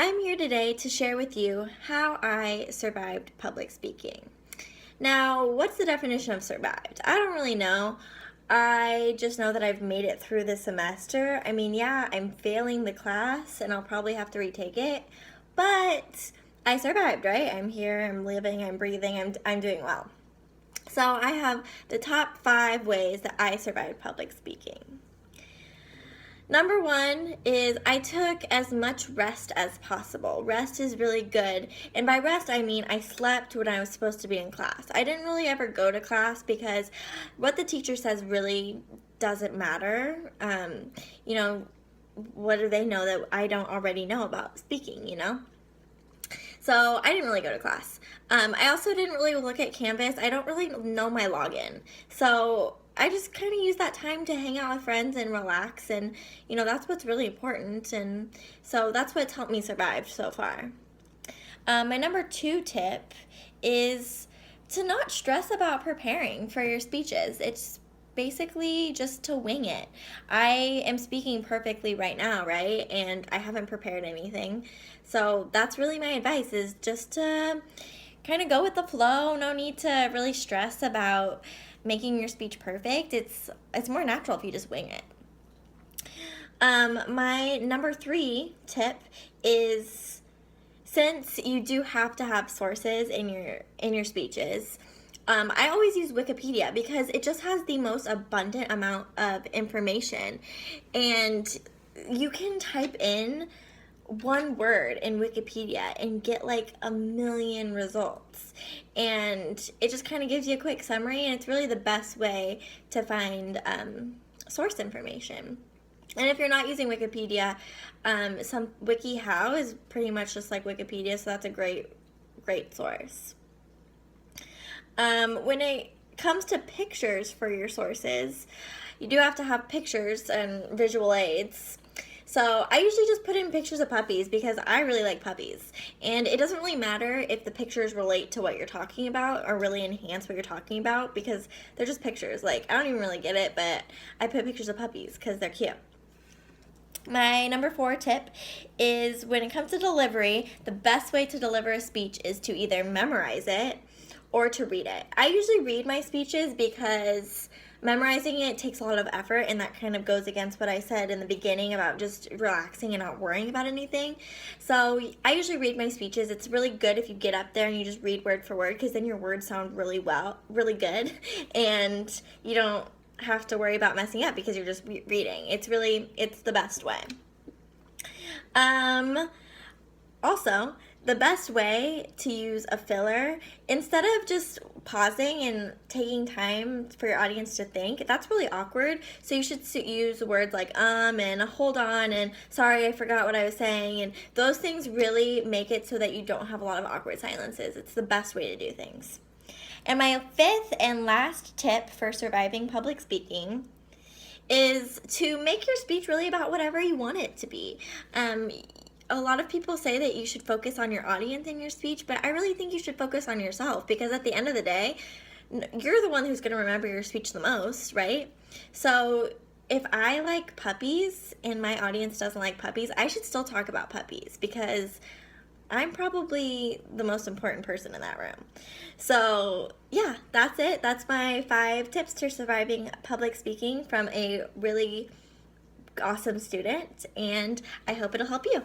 I'm here today to share with you how I survived public speaking. Now, what's the definition of survived? I don't really know. I just know that I've made it through the semester. I mean, yeah, I'm failing the class and I'll probably have to retake it, but I survived, right? I'm here, I'm living, I'm breathing, I'm doing well. So I have the top 5 ways that I survived public speaking. Number 1 is I took as much rest as possible. Rest is really good. And by rest, I mean I slept when I was supposed to be in class. I didn't really ever go to class because what the teacher says really doesn't matter. What do they know that I don't already know about speaking? So I didn't really go to class. I also didn't really look at Canvas. I don't really know my login. So I just kind of use that time to hang out with friends and relax, and that's what's really important, and so that's what's helped me survive so far. My number 2 tip is to not stress about preparing for your speeches. It's basically just to wing it. I am speaking perfectly right now, right? And I haven't prepared anything. So that's really my advice, is just to kind of go with the flow. No need to really stress about making your speech perfect. It's more natural if you just wing it. My number 3 tip is, since you do have to have sources in your speeches, I always use Wikipedia because it just has the most abundant amount of information, and you can type in one word in Wikipedia and get like a million results, and it just kind of gives you a quick summary, and it's really the best way to find source information. And if you're not using Wikipedia, some WikiHow is pretty much just like Wikipedia, so that's a great source. When it comes to pictures for your sources, you do have to have pictures and visual aids. So I usually just put in pictures of puppies because I really like puppies. And it doesn't really matter if the pictures relate to what you're talking about or really enhance what you're talking about, because they're just pictures. Like, I don't even really get it, but I put pictures of puppies because they're cute. My number 4 tip is, when it comes to delivery, the best way to deliver a speech is to either memorize it or to read it. I usually read my speeches because memorizing it takes a lot of effort, and that kind of goes against what I said in the beginning about just relaxing and not worrying about anything. So I usually read my speeches. It's really good if you get up there and you just read word for word, because then your words sound really good, and you don't have to worry about messing up because you're just reading. It's the best way. Also, the best way to use a filler, instead of just pausing and taking time for your audience to think, that's really awkward. So you should use words like and hold on and sorry, I forgot what I was saying. And those things really make it so that you don't have a lot of awkward silences. It's the best way to do things. And my 5th and last tip for surviving public speaking is to make your speech really about whatever you want it to be. A lot of people say that you should focus on your audience in your speech, but I really think you should focus on yourself, because at the end of the day, you're the one who's going to remember your speech the most, right? So if I like puppies and my audience doesn't like puppies, I should still talk about puppies, because I'm probably the most important person in that room. So yeah, that's it. That's my 5 tips to surviving public speaking from a really awesome student, and I hope it'll help you.